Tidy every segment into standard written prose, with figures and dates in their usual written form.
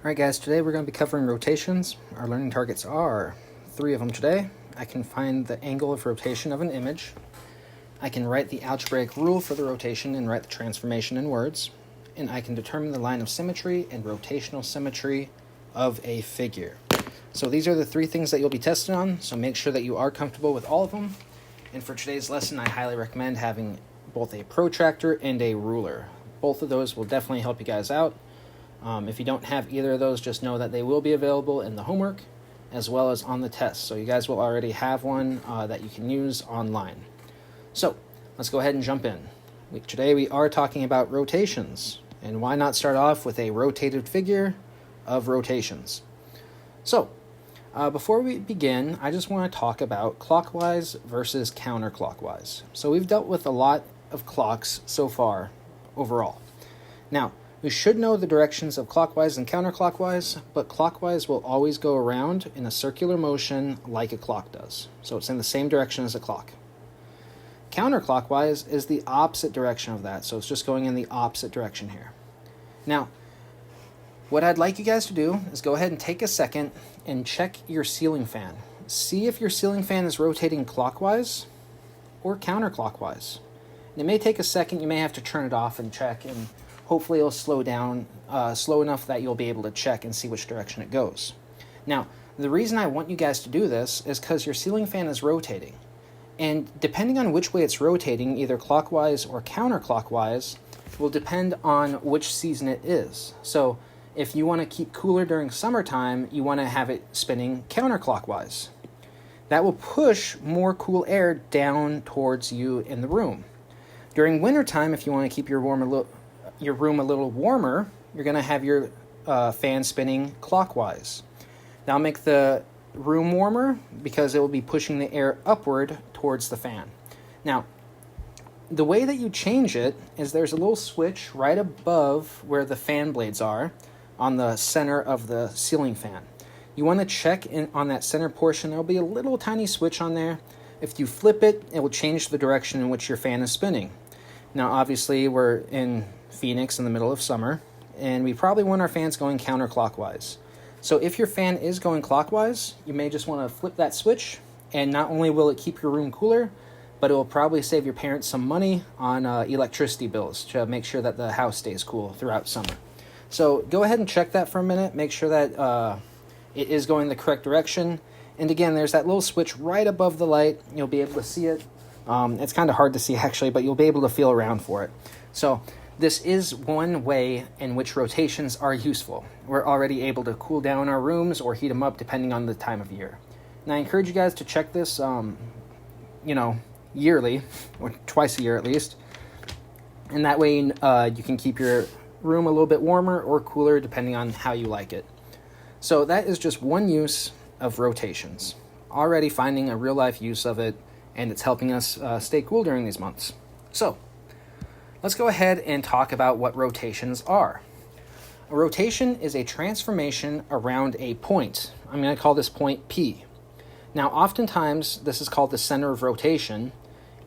Alright guys, today we're going to be covering rotations. Our learning targets are 3 of them today. I can find the angle of rotation of an image. I can write the algebraic rule for the rotation and write the transformation in words. And I can determine the line of symmetry and rotational symmetry of a figure. So these are the 3 things that you'll be tested on, so make sure that you are comfortable with all of them. And for today's lesson, I highly recommend having both a protractor and a ruler. Both of those will definitely help you guys out. If you don't have either of those, just know that they will be available in the homework as well as on the test. So you guys will already have one that you can use online. So let's go ahead and jump in. Today we are talking about rotations. And why not start off with a rotated figure of rotations? So before we begin, I just want to talk about clockwise versus counterclockwise. So we've dealt with a lot of clocks so far overall. Now, we should know the directions of clockwise and counterclockwise, but clockwise will always go around in a circular motion like a clock does. So it's in the same direction as a clock. Counterclockwise is the opposite direction of that, so it's just going in the opposite direction here. Now, what I'd like you guys to do is go ahead and take a second and check your ceiling fan. See if your ceiling fan is rotating clockwise or counterclockwise. And it may take a second, you may have to turn it off and check, and hopefully it'll slow down slow enough that you'll be able to check and see which direction it goes. Now, the reason I want you guys to do this is because your ceiling fan is rotating. And depending on which way it's rotating, either clockwise or counterclockwise, will depend on which season it is. So if you want to keep cooler during summertime, you want to have it spinning counterclockwise. That will push more cool air down towards you in the room. During wintertime, if you want to keep your room a little warmer, you're going to have your fan spinning clockwise. That'll make the room warmer because it will be pushing the air upward towards the fan. Now, the way that you change it is there's a little switch right above where the fan blades are on the center of the ceiling fan. You want to check in on that center portion. There'll be a little tiny switch on there. If you flip it, it will change the direction in which your fan is spinning. Now, obviously, we're in Phoenix in the middle of summer, and we probably want our fans going counterclockwise. So if your fan is going clockwise, you may just want to flip that switch, and not only will it keep your room cooler, but it will probably save your parents some money on electricity bills to make sure that the house stays cool throughout summer. So go ahead and check that for a minute, make sure that it is going the correct direction. And again, there's that little switch right above the light. You'll be able to see it. It's kind of hard to see actually, but you'll be able to feel around for it. So this is one way in which rotations are useful. We're already able to cool down our rooms or heat them up depending on the time of year. And I encourage you guys to check this, yearly, or twice a year at least. And that way you can keep your room a little bit warmer or cooler depending on how you like it. So that is just one use of rotations. Already finding a real life use of it, and it's helping us stay cool during these months. So let's go ahead and talk about what rotations are. A rotation is a transformation around a point. I'm going to call this point P. Now, oftentimes, this is called the center of rotation,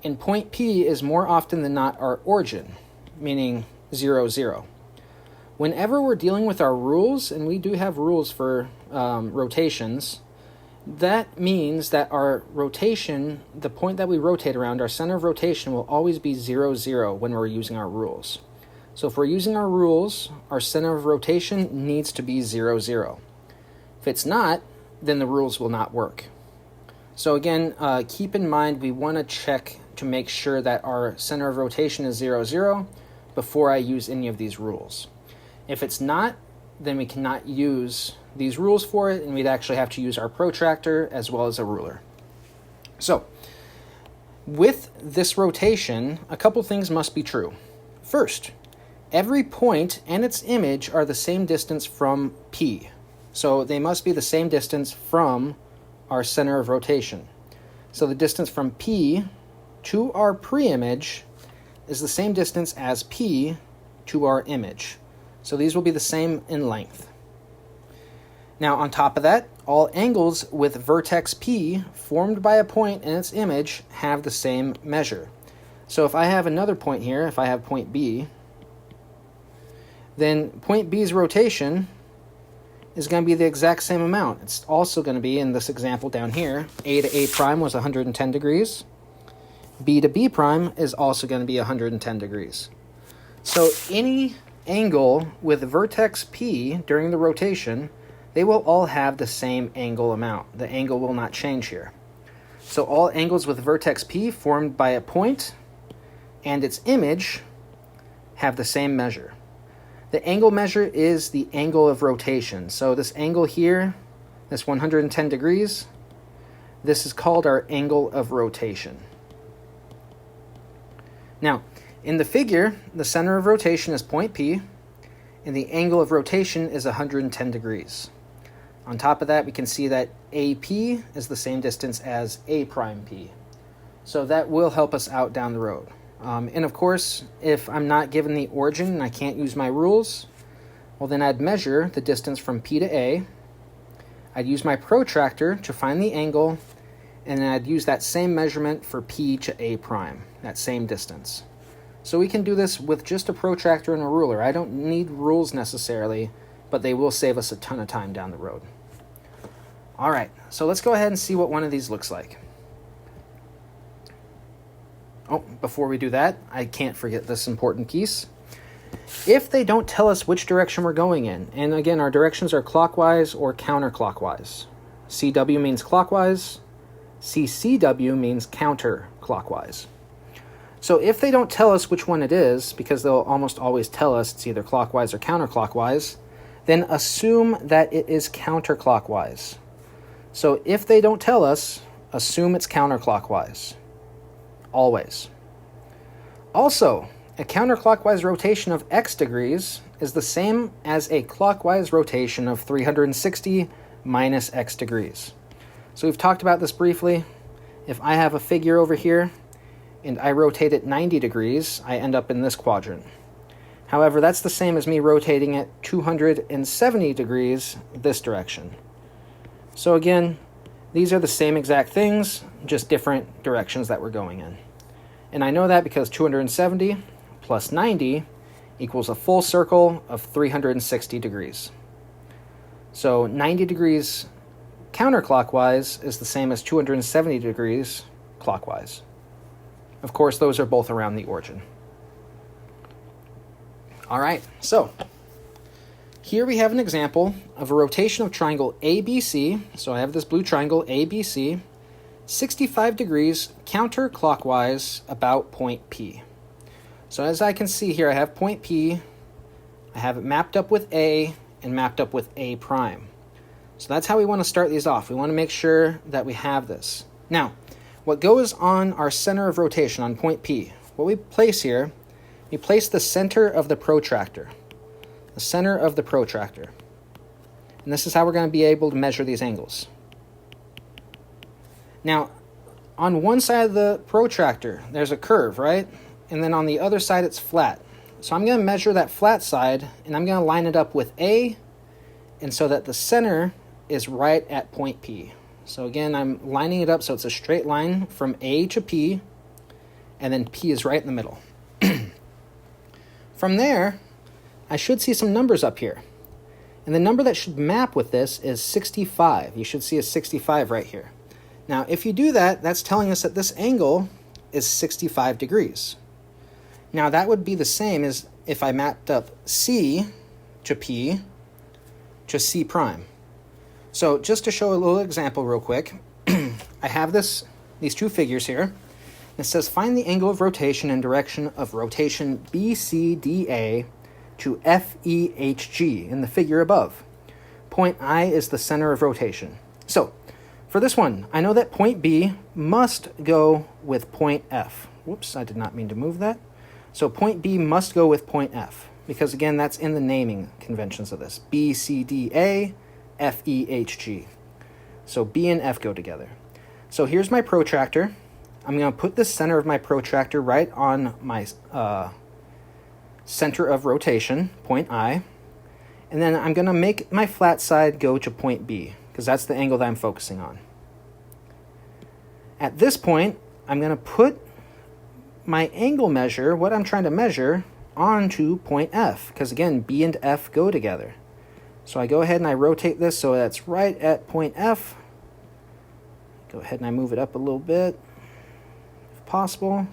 and point P is more often than not our origin, meaning 0, 0. Whenever we're dealing with our rules, and we do have rules for rotations, that means that our rotation, the point that we rotate around, our center of rotation will always be 0, 0 when we're using our rules. So if we're using our rules, our center of rotation needs to be 0, 0. If it's not, then the rules will not work. So again, keep in mind we want to check to make sure that our center of rotation is 0, 0 before I use any of these rules. If it's not, then we cannot use these rules for it, and we'd actually have to use our protractor as well as a ruler. So, with this rotation, a couple things must be true. First, every point and its image are the same distance from P. So they must be the same distance from our center of rotation. So the distance from P to our pre-image is the same distance as P to our image. So these will be the same in length. Now, on top of that, all angles with vertex P formed by a point and its image have the same measure. So if I have another point here, if I have point B, then point B's rotation is going to be the exact same amount. It's also going to be, in this example down here, A to A prime was 110 degrees. B to B prime is also going to be 110 degrees. So any angle with vertex P during the rotation, they will all have the same angle amount. The angle will not change here. So all angles with vertex P formed by a point and its image have the same measure. The angle measure is the angle of rotation. So this angle here, this 110 degrees, this is called our angle of rotation. Now, in the figure, the center of rotation is point P, and the angle of rotation is 110 degrees. On top of that, we can see that AP is the same distance as A prime P. So that will help us out down the road. And of course, if I'm not given the origin and I can't use my rules, well then I'd measure the distance from P to A. I'd use my protractor to find the angle, and then I'd use that same measurement for P to A prime, that same distance. So we can do this with just a protractor and a ruler. I don't need rules necessarily, but they will save us a ton of time down the road. All right, so let's go ahead and see what one of these looks like. Oh, before we do that, I can't forget this important piece. If they don't tell us which direction we're going in, and again, our directions are clockwise or counterclockwise. CW means clockwise, CCW means counterclockwise. So if they don't tell us which one it is, because they'll almost always tell us it's either clockwise or counterclockwise, then assume that it is counterclockwise. So if they don't tell us, assume it's counterclockwise. Always. Also, a counterclockwise rotation of x degrees is the same as a clockwise rotation of 360 minus x degrees. So we've talked about this briefly. If I have a figure over here, and I rotate it 90 degrees, I end up in this quadrant. However, that's the same as me rotating it 270 degrees this direction. So again, these are the same exact things, just different directions that we're going in. And I know that because 270 plus 90 equals a full circle of 360 degrees. So 90 degrees counterclockwise is the same as 270 degrees clockwise. Of course, those are both around the origin. All right, so here we have an example of a rotation of triangle ABC. So I have this blue triangle ABC, 65 degrees counterclockwise about point P. So as I can see here, I have point P, I have it mapped up with A and mapped up with A prime. So that's how we want to start these off. We want to make sure that we have this. Now, what goes on our center of rotation on point P? What we place here, we place the center of the protractor. The center of the protractor. And this is how we're going to be able to measure these angles. Now, on one side of the protractor, there's a curve, right? And then on the other side, it's flat. So I'm going to measure that flat side, and I'm going to line it up with A, and so that the center is right at point P. So again, I'm lining it up so it's a straight line from A to P, and then P is right in the middle. From there, I should see some numbers up here. And the number that should map with this is 65. You should see a 65 right here. Now, if you do that, that's telling us that this angle is 65 degrees. Now, that would be the same as if I mapped up C to P to C prime. So just to show a little example real quick, I have these two figures here. It says find the angle of rotation and direction of rotation BCDA to FEHG in the figure above. Point I is the center of rotation. So for this one, I know that point B must go with point F. Whoops, I did not mean to move that. So point B must go with point F, because again, that's in the naming conventions of this. B, C, D, A, F, E, H, G. So B and F go together. So here's my protractor. I'm going to put the center of my protractor right on my center of rotation, point I. And then I'm going to make my flat side go to point B, because that's the angle that I'm focusing on. At this point, I'm going to put my angle measure, what I'm trying to measure, onto point F, because again, B and F go together. So I go ahead and I rotate this so that's right at point F. Go ahead and I move it up a little bit, if possible.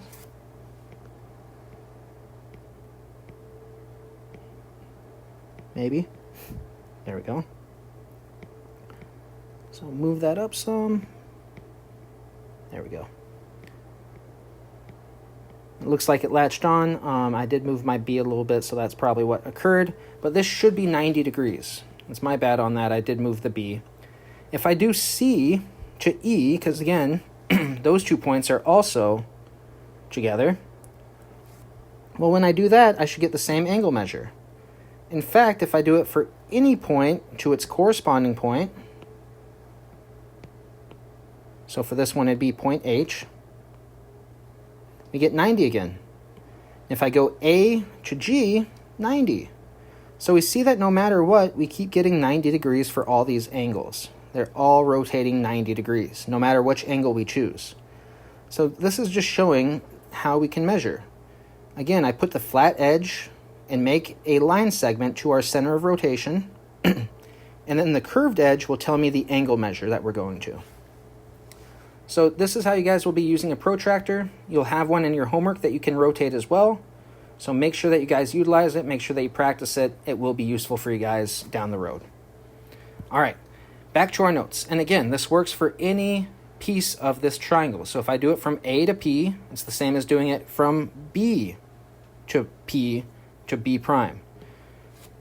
Maybe. There we go. So move that up some. There we go. It looks like it latched on. I did move my B a little bit, so that's probably what occurred. But this should be 90 degrees. It's my bad on that. I did move the B. If I do C to E, because again, those 2 points are also together, well, when I do that, I should get the same angle measure. In fact, if I do it for any point to its corresponding point, so for this one it'd be point H, we get 90 again. If I go A to G, 90. So we see that no matter what, we keep getting 90 degrees for all these angles. They're all rotating 90 degrees, no matter which angle we choose. So this is just showing how we can measure. Again, I put the flat edge and make a line segment to our center of rotation, and then the curved edge will tell me the angle measure that we're going to. So this is how you guys will be using a protractor. You'll have one in your homework that you can rotate as well. So make sure that you guys utilize it, make sure that you practice it. It will be useful for you guys down the road. All right, back to our notes. And again, this works for any piece of this triangle. So if I do it from A to P, it's the same as doing it from B to P to B prime.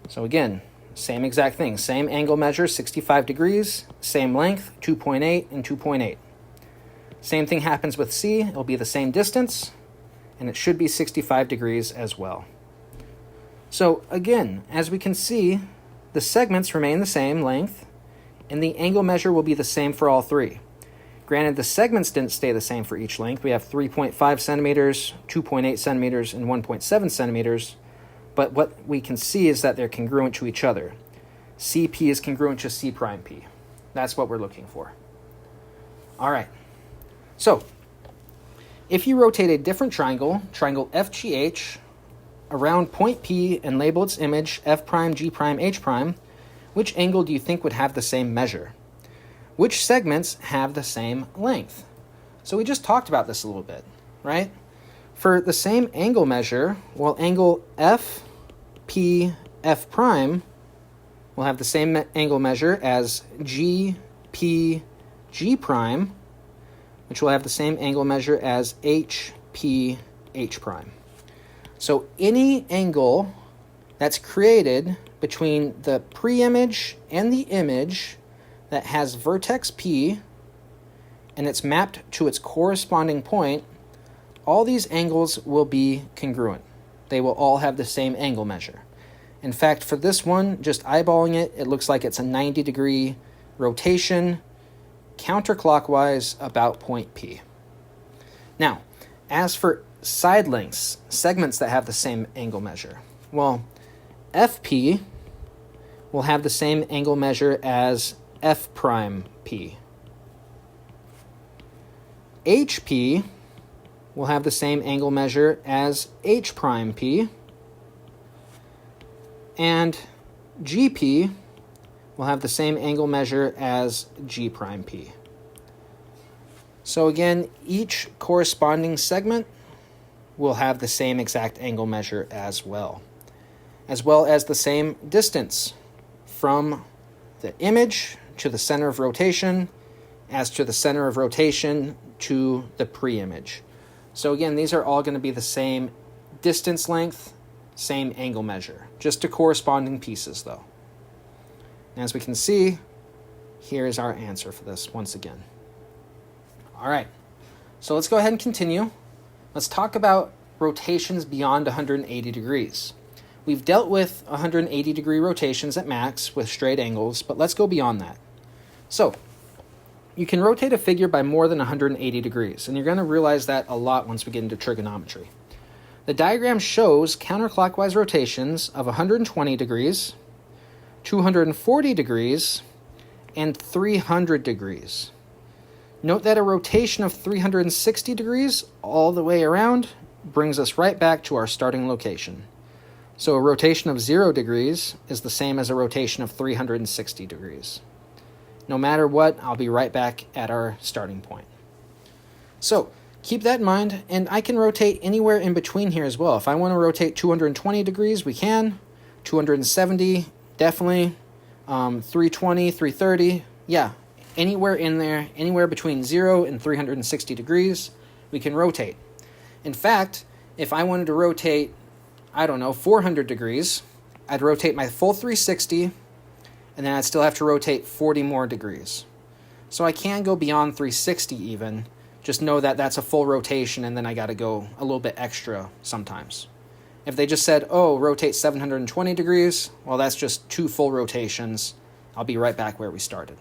So again, same exact thing. Same angle measure, 65 degrees, same length, 2.8 and 2.8. Same thing happens with C. It'll be the same distance, and it should be 65 degrees as well. So again, as we can see, the segments remain the same length, and the angle measure will be the same for all three. Granted, the segments didn't stay the same for each length. We have 3.5 centimeters, 2.8 centimeters, and 1.7 centimeters, but what we can see is that they're congruent to each other. CP is congruent to C prime P. That's what we're looking for. All right. So, if you rotate a different triangle, triangle FGH, around point P and label its image F prime, G prime, H prime, which angle do you think would have the same measure? Which segments have the same length? So we just talked about this a little bit, right? For the same angle measure, well, angle F, P, F prime will have the same angle measure as G, P, G prime, which will have the same angle measure as H, P, H prime. So any angle that's created between the pre-image and the image that has vertex P and it's mapped to its corresponding point, all these angles will be congruent. They will all have the same angle measure. In fact, for this one, just eyeballing it, it looks like it's a 90-degree rotation counterclockwise about point P. Now, as for side lengths, segments that have the same angle measure, well, FP will have the same angle measure as F prime P. HP will have the same angle measure as H prime P. And GP will have the same angle measure as G prime P. So again, each corresponding segment will have the same exact angle measure as well as the same distance from the image to the center of rotation as to the center of rotation to the pre-image. So again, these are all going to be the same distance length, same angle measure, just to corresponding pieces though. And as we can see, here is our answer for this once again. All right, so let's go ahead and continue. Let's talk about rotations beyond 180 degrees. We've dealt with 180 degree rotations at max with straight angles, but let's go beyond that. So, you can rotate a figure by more than 180 degrees, and you're going to realize that a lot once we get into trigonometry. The diagram shows counterclockwise rotations of 120 degrees, 240 degrees, and 300 degrees. Note that a rotation of 360 degrees all the way around brings us right back to our starting location. So a rotation of 0 degrees is the same as a rotation of 360 degrees. No matter what, I'll be right back at our starting point. So keep that in mind, and I can rotate anywhere in between here as well. If I want to rotate 220 degrees, we can. 270, definitely. 320, 330, yeah. Anywhere in there, anywhere between 0 and 360 degrees, we can rotate. In fact, if I wanted to rotate, 400 degrees, I'd rotate my full 360, and then I'd still have to rotate 40 more degrees. So I can go beyond 360 even. Just know that that's a full rotation, and then I got to go a little bit extra sometimes. If they just said, rotate 720 degrees, well, that's just 2 full rotations. I'll be right back where we started.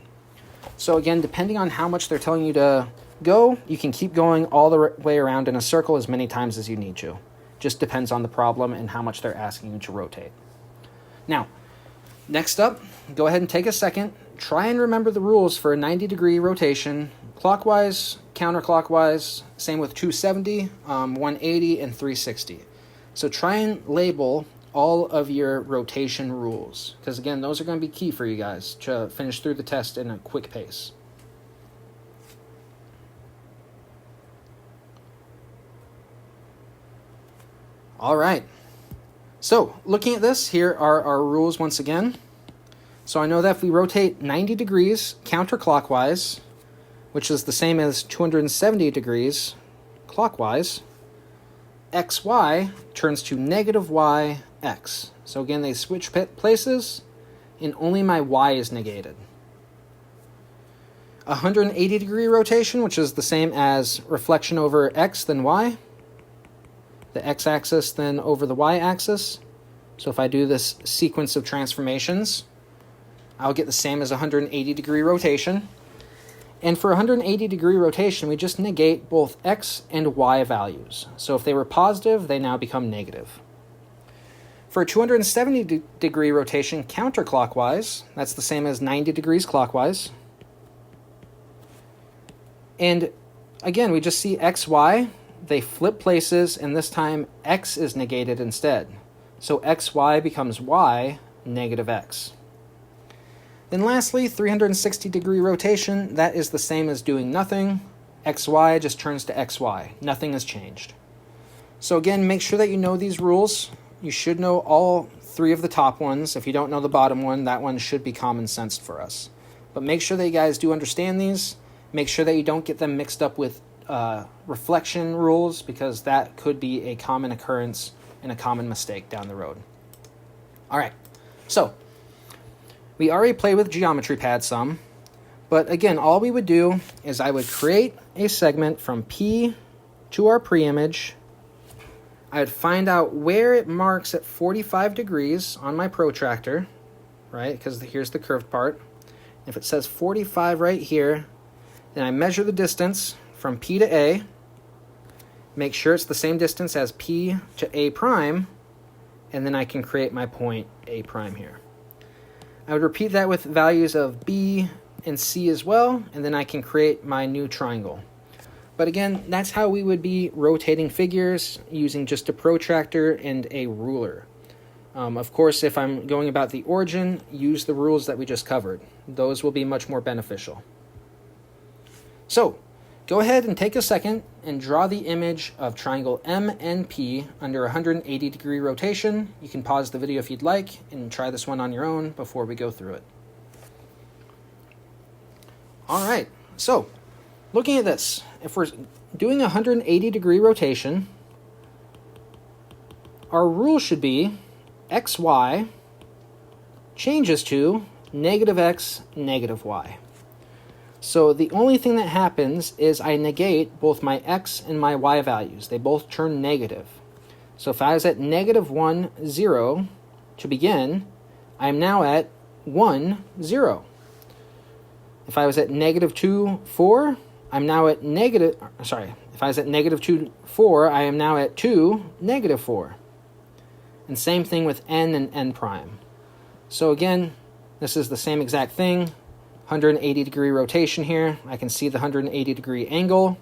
So again, depending on how much they're telling you to go, you can keep going all the way around in a circle as many times as you need to. Just depends on the problem and how much they're asking you to rotate. Now, next up, go ahead and take a second. Try and remember the rules for a 90-degree rotation, clockwise, counterclockwise, same with 270, 180, and 360. So try and label all of your rotation rules, because again, those are going to be key for you guys to finish through the test in a quick pace. All right, so looking at this, here are our rules once again. So I know that if we rotate 90 degrees counterclockwise, which is the same as 270 degrees clockwise, xy turns to negative yx. So again, they switch places, and only my y is negated. 180-degree rotation, which is the same as reflection over x then y, the x-axis then over the y-axis. So if I do this sequence of transformations, I'll get the same as 180-degree rotation. And for 180-degree rotation, we just negate both x and y values. So if they were positive, they now become negative. For a 270-degree rotation counterclockwise, that's the same as 90 degrees clockwise. And again, we just see x, y. They flip places, and this time x is negated instead. So xy becomes y, negative x. Then lastly, 360-degree rotation, that is the same as doing nothing. xy just turns to xy. Nothing has changed. So again, make sure that you know these rules. You should know all 3 of the top ones. If you don't know the bottom one, that one should be common sense for us. But make sure that you guys do understand these. Make sure that you don't get them mixed up with reflection rules, because that could be a common occurrence and a common mistake down the road. All right, so we already played with geometry pad some, but again, all we would do is I would create a segment from P to our pre-image. I would find out where it marks at 45 degrees on my protractor, right? Because here's the curved part. If it says 45 right here, then I measure the distance from P to A, make sure it's the same distance as P to A prime, and then I can create my point A prime here. I would repeat that with values of B and C as well, and then I can create my new triangle. But again, that's how we would be rotating figures using just a protractor and a ruler. Of course, if I'm going about the origin, use the rules that we just covered. Those will be much more beneficial. So, go ahead and take a second and draw the image of triangle MNP under 180-degree rotation. You can pause the video if you'd like and try this one on your own before we go through it. All right, so looking at this, if we're doing a 180-degree rotation, our rule should be xy changes to negative x, negative y. So the only thing that happens is I negate both my x and my y values. They both turn negative. So if I was at negative 1, 0 to begin, I'm now at 1, 0. If I was at negative 2, 4, I'm now at if I was at negative 2, 4, I am now at 2, negative 4. And same thing with n and n prime. So again, this is the same exact thing. 180-degree rotation here. I can see the 180-degree angle.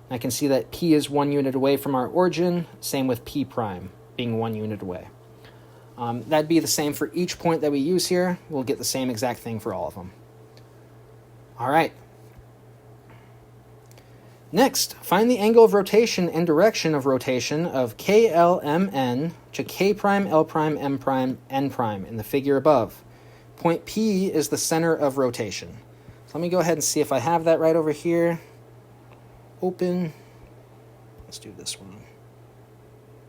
I can see that P is 1 unit away from our origin. Same with P prime being 1 unit away. That'd be the same for each point that we use here. We'll get the same exact thing for all of them. All right. Next, find the angle of rotation and direction of rotation of KLMN to K prime, L prime, M prime, N prime in the figure above. Point P is the center of rotation. So let me go ahead and see if I have that right over here. Open. Let's do this one.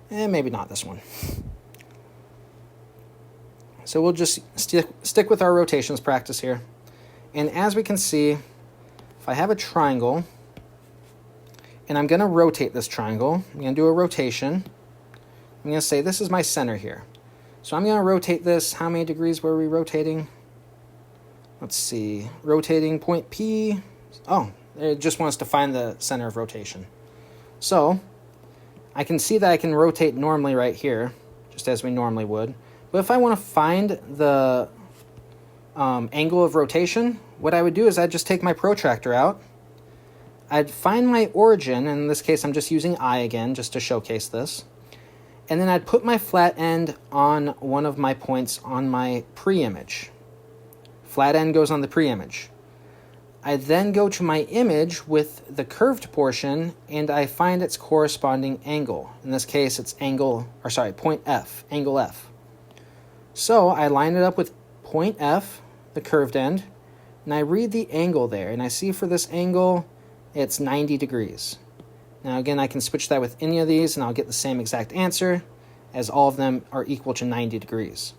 And maybe not this one. So we'll just stick with our rotations practice here. And as we can see, if I have a triangle, and I'm going to rotate this triangle, I'm going to do a rotation. I'm going to say this is my center here. So I'm going to rotate this. How many degrees were we rotating? Let's see. Rotating point P. Oh, it just wants to find the center of rotation. So I can see that I can rotate normally right here, just as we normally would. But if I want to find the angle of rotation, what I would do is I'd just take my protractor out. I'd find my origin, and in this case I'm just using I again just to showcase this, and then I'd put my flat end on one of my points on my pre-image. Flat end goes on the pre-image. I then go to my image with the curved portion and I find its corresponding angle. In this case it's point F, angle F. So I line it up with point F, the curved end, and I read the angle there, and I see for this angle it's 90 degrees. Now again, I can switch that with any of these and I'll get the same exact answer, as all of them are equal to 90 degrees.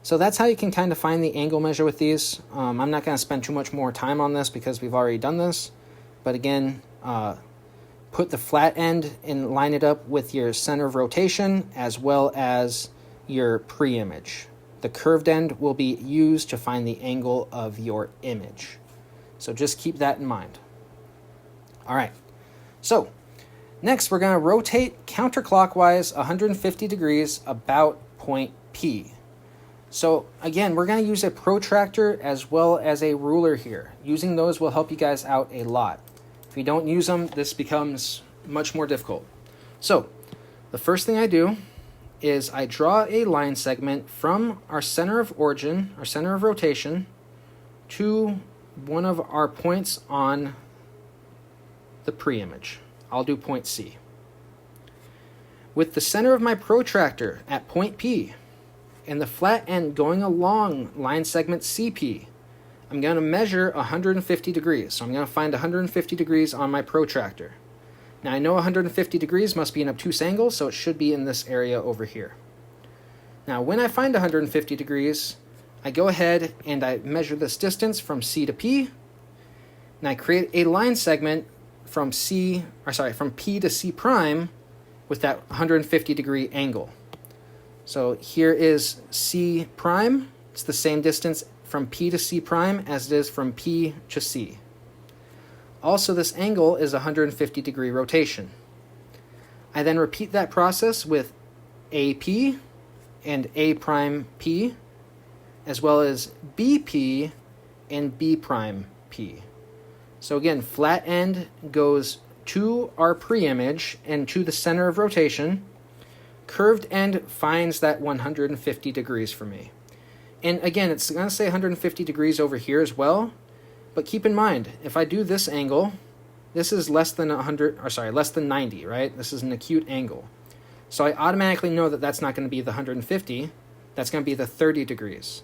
So that's how you can kind of find the angle measure with these. I'm not going to spend too much more time on this because we've already done this. But again, put the flat end and line it up with your center of rotation as well as your pre-image. The curved end will be used to find the angle of your image. So just keep that in mind. All right, so next we're going to rotate counterclockwise 150 degrees about point P. So again, we're going to use a protractor as well as a ruler here. Using those will help you guys out a lot. If you don't use them, this becomes much more difficult. So the first thing I do is I draw a line segment from our center of origin, our center of rotation, to one of our points on the pre-image. I'll do point C. With the center of my protractor at point P and the flat end going along line segment CP, I'm going to measure 150 degrees. So I'm going to find 150 degrees on my protractor. Now I know 150 degrees must be an obtuse angle, so it should be in this area over here. Now when I find 150 degrees, I go ahead and I measure this distance from C to P, and I create a line segment from P to C prime with that 150 degree angle. So here is C prime. It's the same distance from P to C prime as it is from P to C. Also, this angle is 150 degree rotation. I then repeat that process with AP and A prime P, as well as BP and B prime P. So again, flat end goes to our pre-image and to the center of rotation. Curved end finds that 150 degrees for me. And again, it's going to say 150 degrees over here as well. But keep in mind, if I do this angle, this is less than 90, right? This is an acute angle. So I automatically know that that's not going to be the 150. That's going to be the 30 degrees.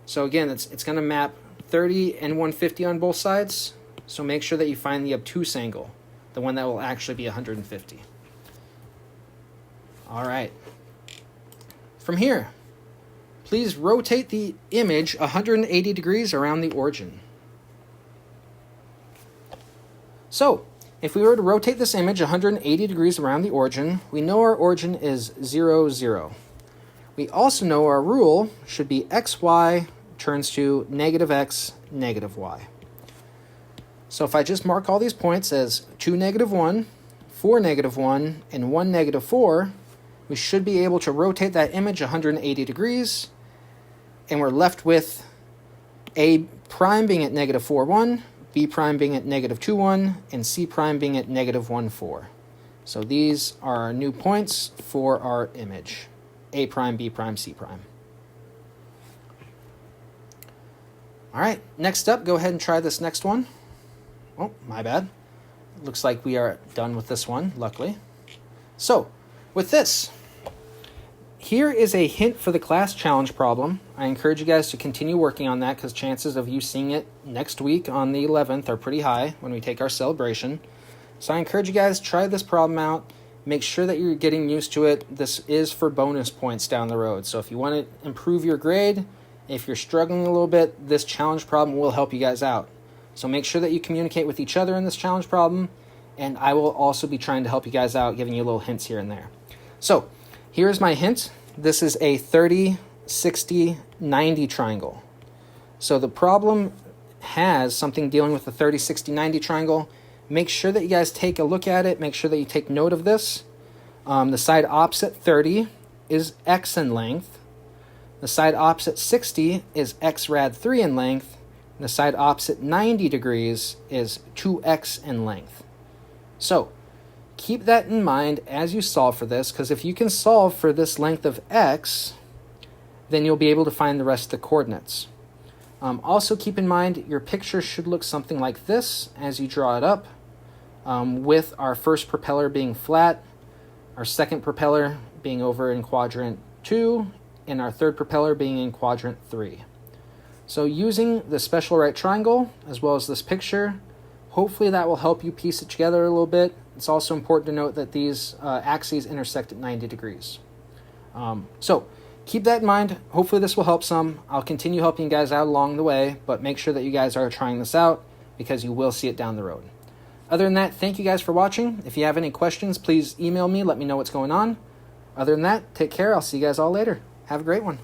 So again, it's going to map 30 and 150 on both sides. So make sure that you find the obtuse angle, the one that will actually be 150. All right. From here, please rotate the image 180 degrees around the origin. So, if we were to rotate this image 180 degrees around the origin, we know our origin is 0, 0. We also know our rule should be xy turns to negative x, negative y. So if I just mark all these points as 2, negative 1, 4, negative 1, and 1, negative 4, we should be able to rotate that image 180 degrees, and we're left with A prime being at negative 4, 1, B prime being at negative 2, 1, and C prime being at negative 1, 4. So these are our new points for our image. A prime, B prime, C prime. All right, next up, go ahead and try this next one. Oh, my bad. Looks like we are done with this one, luckily. So, with this, here is a hint for the class challenge problem. I encourage you guys to continue working on that because chances of you seeing it next week on the 11th are pretty high when we take our celebration. So I encourage you guys, try this problem out. Make sure that you're getting used to it. This is for bonus points down the road. So if you want to improve your grade, if you're struggling a little bit, this challenge problem will help you guys out. So make sure that you communicate with each other in this challenge problem, and I will also be trying to help you guys out, giving you little hints here and there. So here's my hint. This is a 30, 60, 90 triangle. So the problem has something dealing with the 30, 60, 90 triangle. Make sure that you guys take a look at it. Make sure that you take note of this. The side opposite 30 is x in length. The side opposite 60 is x rad 3 in length. And the side opposite 90 degrees is 2x in length. So keep that in mind as you solve for this, because if you can solve for this length of x, then you'll be able to find the rest of the coordinates. Also keep in mind your picture should look something like this as you draw it up, with our first propeller being flat, our second propeller being over in quadrant 2, and our third propeller being in quadrant 3. So using the special right triangle as well as this picture, hopefully that will help you piece it together a little bit. It's also important to note that these axes intersect at 90 degrees. So keep that in mind. Hopefully this will help some. I'll continue helping you guys out along the way, but make sure that you guys are trying this out because you will see it down the road. Other than that, thank you guys for watching. If you have any questions, please email me. Let me know what's going on. Other than that, take care. I'll see you guys all later. Have a great one.